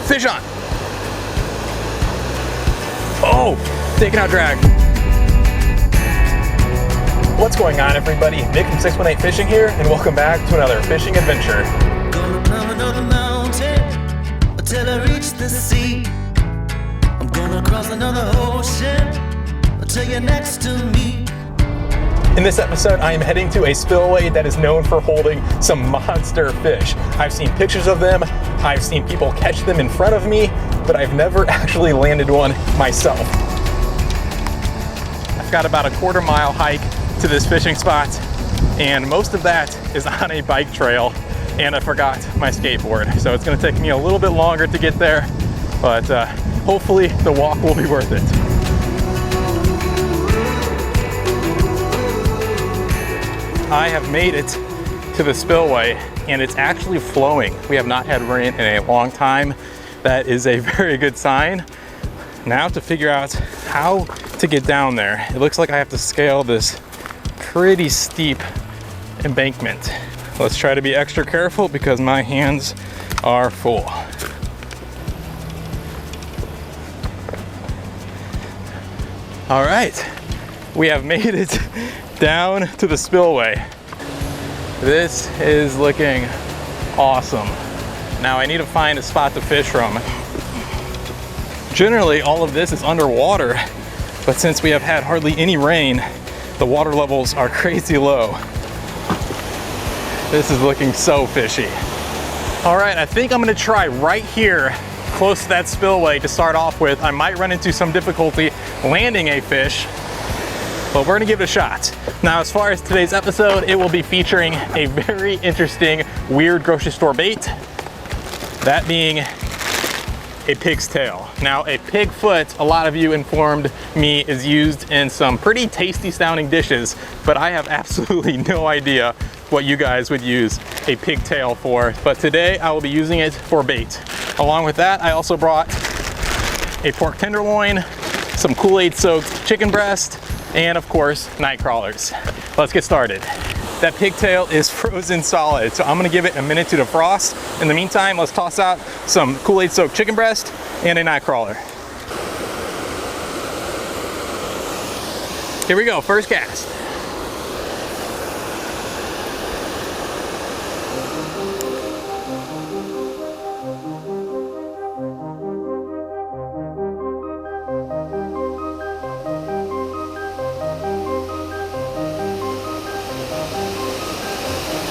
Fish on. Oh, taking out drag. What's going on, everybody? Nick from 618 Fishing here, and welcome back to another fishing adventure. Gonna climb another mountain until I reach the sea. I'm gonna cross another ocean until you're next to me. In this episode, I am heading to a spillway that is known for holding some monster fish. I've seen pictures of them, I've seen people catch them in front of me, but I've never actually landed one myself. I've got about a quarter-mile hike to this fishing spot, and most of that is on a bike trail, and I forgot my skateboard. So it's gonna take me a little bit longer to get there, but hopefully the walk will be worth it. I have made it to the spillway, and it's actually flowing. We have not had rain in a long time. That is a very good sign. Now to figure out how to get down there. It looks like I have to scale this pretty steep embankment. Let's try to be extra careful because my hands are full. All right, we have made it down to the spillway. This is looking awesome. Now I need to find a spot to fish from. Generally, all of this is underwater, but since we have had hardly any rain, the water levels are crazy low. This is looking so fishy. All right, I think I'm gonna try right here, close to that spillway to start off with. I might run into some difficulty landing a fish, but we're gonna give it a shot. Now, as far as today's episode, it will be featuring a very interesting, weird grocery store bait, that being a pig's tail. Now, a pig foot, a lot of you informed me, is used in some pretty tasty sounding dishes, but I have absolutely no idea what you guys would use a pig tail for. But today I will be using it for bait. Along with that, I also brought a pork tenderloin, some Kool-Aid soaked chicken breast, and of course, night crawlers. Let's get started. That pigtail is frozen solid, so I'm gonna give it a minute to defrost. In the meantime, let's toss out some Kool-Aid soaked chicken breast and a night crawler. Here we go, first cast.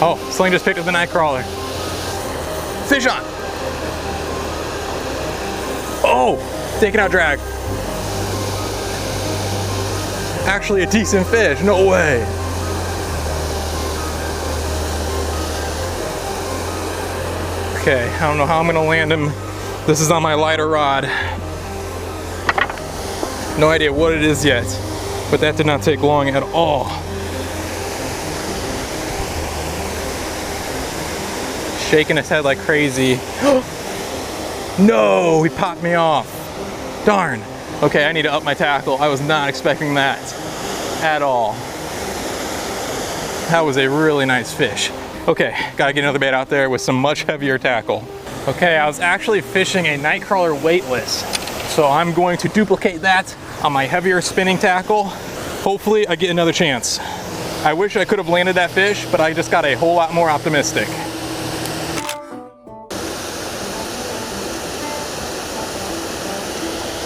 Oh, Sling just picked up the night crawler. Fish on. Oh, taking out drag. Actually a decent fish, no way. Okay, I don't know how I'm gonna land him. This is on my lighter rod. No idea what it is yet, but that did not take long at all. Shaking his head like crazy. No, he popped me off. Darn. Okay, I need to up my tackle. I was not expecting that at all. That was a really nice fish. Okay, gotta get another bait out there with some much heavier tackle. Okay, I was actually fishing a night crawler weightless, so I'm going to duplicate that on my heavier spinning tackle. Hopefully I get another chance. I wish I could have landed that fish, but I just got a whole lot more optimistic.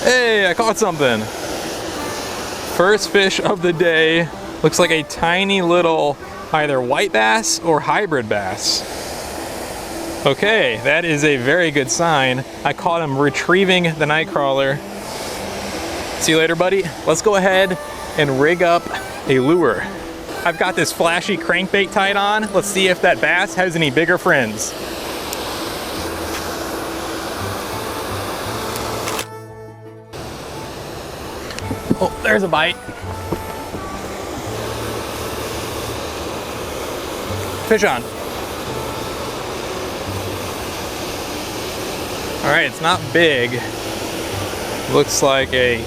Hey, I caught something. First fish of the day. Looks like a tiny little either white bass or hybrid bass. Okay, that is a very good sign. I caught him retrieving the night crawler. See you later, buddy. Let's go ahead and rig up a lure. I've got this flashy crankbait tied on. Let's see if that bass has any bigger friends. Oh, there's a bite. Fish on. All right, it's not big. Looks like a,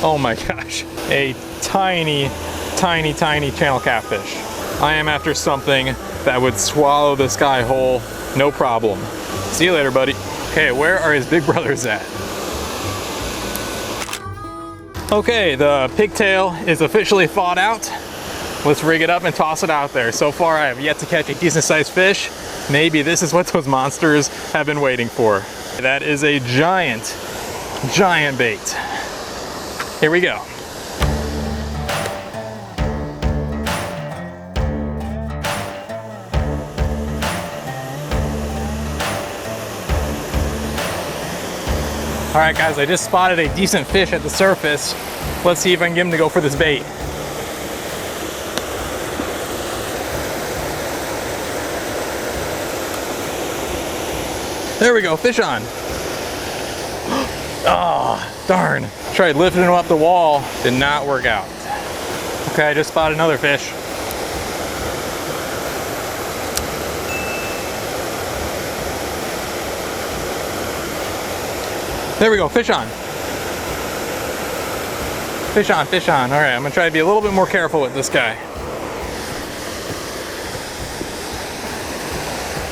oh my gosh, a tiny channel catfish. I am after something that would swallow the sky whole, no problem. See you later, buddy. Okay, where are his big brothers at? Okay, the pigtail is officially thawed out. Let's rig it up and toss it out there. So far, I have yet to catch a decent sized fish. Maybe this is what those monsters have been waiting for. That is a giant, giant bait. Here we go. All right, guys, I just spotted a decent fish at the surface. Let's see if I can get him to go for this bait. There we go, fish on. Oh, darn. Tried lifting him up the wall, did not work out. Okay, I just spotted another fish. There we go, fish on. Fish on, fish on. All right, I'm gonna try to be a little bit more careful with this guy.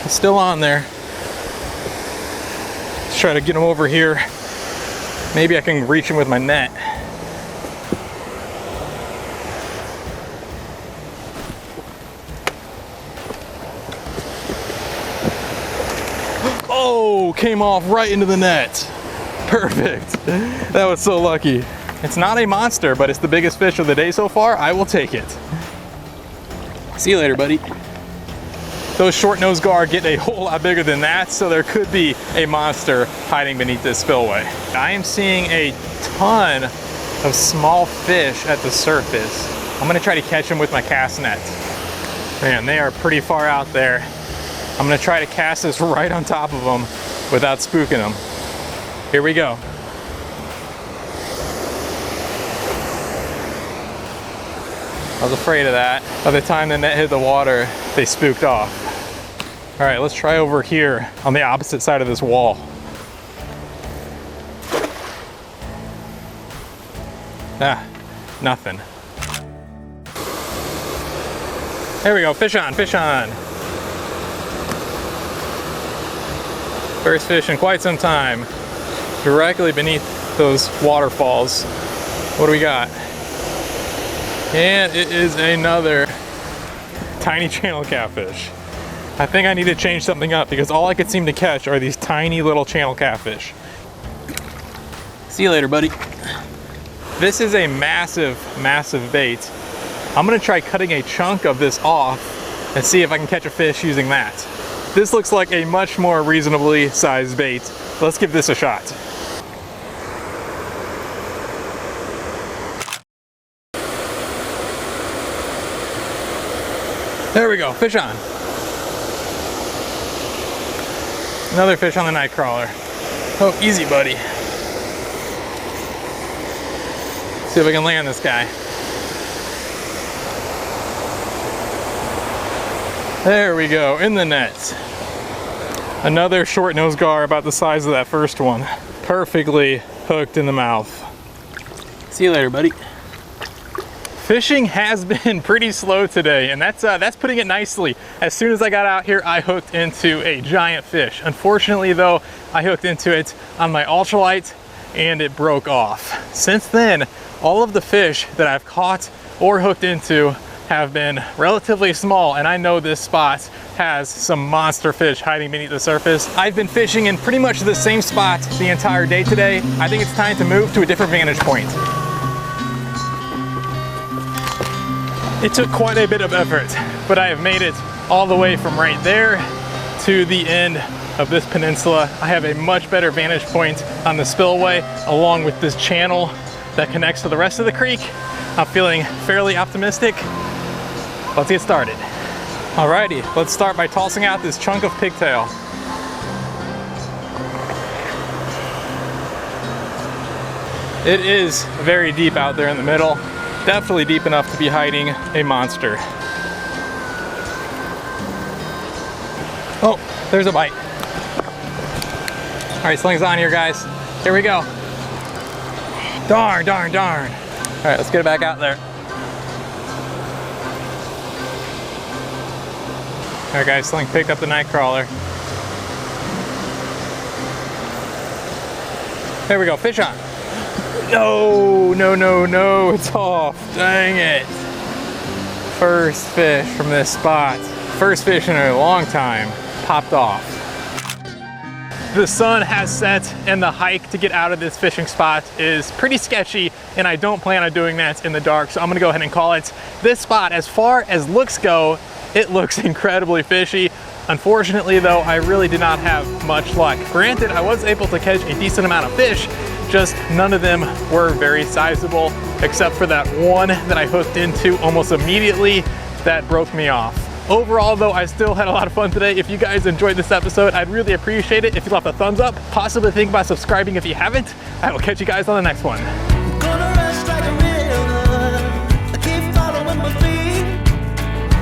It's still on there. Let's try to get him over here. Maybe I can reach him with my net. Oh, came off right into the net. Perfect. That was so lucky. It's not a monster, but it's the biggest fish of the day so far. I will take it. See you later, buddy. Those short-nosed gar get a whole lot bigger than that, so there could be a monster hiding beneath this spillway. I am seeing a ton of small fish at the surface. I'm gonna try to catch them with my cast net. Man, they are pretty far out there. I'm gonna try to cast this right on top of them without spooking them. Here we go. I was afraid of that. By the time the net hit the water, they spooked off. All right, let's try over here on the opposite side of this wall. Ah, nothing. There we go, fish on, fish on. First fish in quite some time. Directly beneath those waterfalls. What do we got? And it is another tiny channel catfish. I think I need to change something up because all I could seem to catch are these tiny little channel catfish. See you later, buddy. This is a massive, massive bait. I'm gonna try cutting a chunk of this off and see if I can catch a fish using that. This looks like a much more reasonably sized bait. Let's give this a shot. There we go, fish on. Another fish on the night crawler. Oh, easy, buddy. See if I can land this guy. There we go, in the net. Another short-nosed gar about the size of that first one. Perfectly hooked in the mouth. See you later, buddy. Fishing has been pretty slow today, and that's putting it nicely. As soon as I got out here, I hooked into a giant fish. Unfortunately though, I hooked into it on my ultralight and it broke off. Since then, all of the fish that I've caught or hooked into have been relatively small, and I know this spot has some monster fish hiding beneath the surface. I've been fishing in pretty much the same spot the entire day today. I think it's time to move to a different vantage point. It took quite a bit of effort, but I have made it all the way from right there to the end of this peninsula. I have a much better vantage point on the spillway, along with this channel that connects to the rest of the creek. I'm feeling fairly optimistic. Let's get started. Alrighty, let's start by tossing out this chunk of pigtail. It is very deep out there in the middle. Definitely deep enough to be hiding a monster. Oh, there's a bite. All right, sling's on here, guys. Here we go. Darn, darn, darn. All right, let's get it back out there. All right, guys, sling picked up the night crawler. There we go, fish on. No, no, no, no, it's off. Dang it. First fish from this spot. First fish in a long time. Popped off. The sun has set and the hike to get out of this fishing spot is pretty sketchy, and I don't plan on doing that in the dark, so I'm gonna go ahead and call it. This spot, as far as looks go, it looks incredibly fishy. Unfortunately though, I really did not have much luck. Granted, I was able to catch a decent amount of fish, just none of them were very sizable, except for that one that I hooked into almost immediately that broke me off. Overall though, I still had a lot of fun today. If you guys enjoyed this episode, I'd really appreciate it if you left a thumbs up. Possibly think about subscribing if you haven't. I will catch you guys on the next one. Gonna rush like a river. I keep following my feet.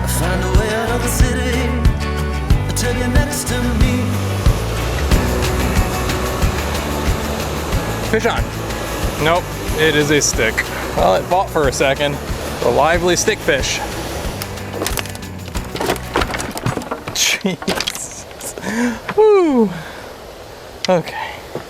I find a way out of the city until you're next to me. Fish on. Nope, it is a stick. Well, it fought for a second. A lively stick fish. Jeez. Woo. Okay.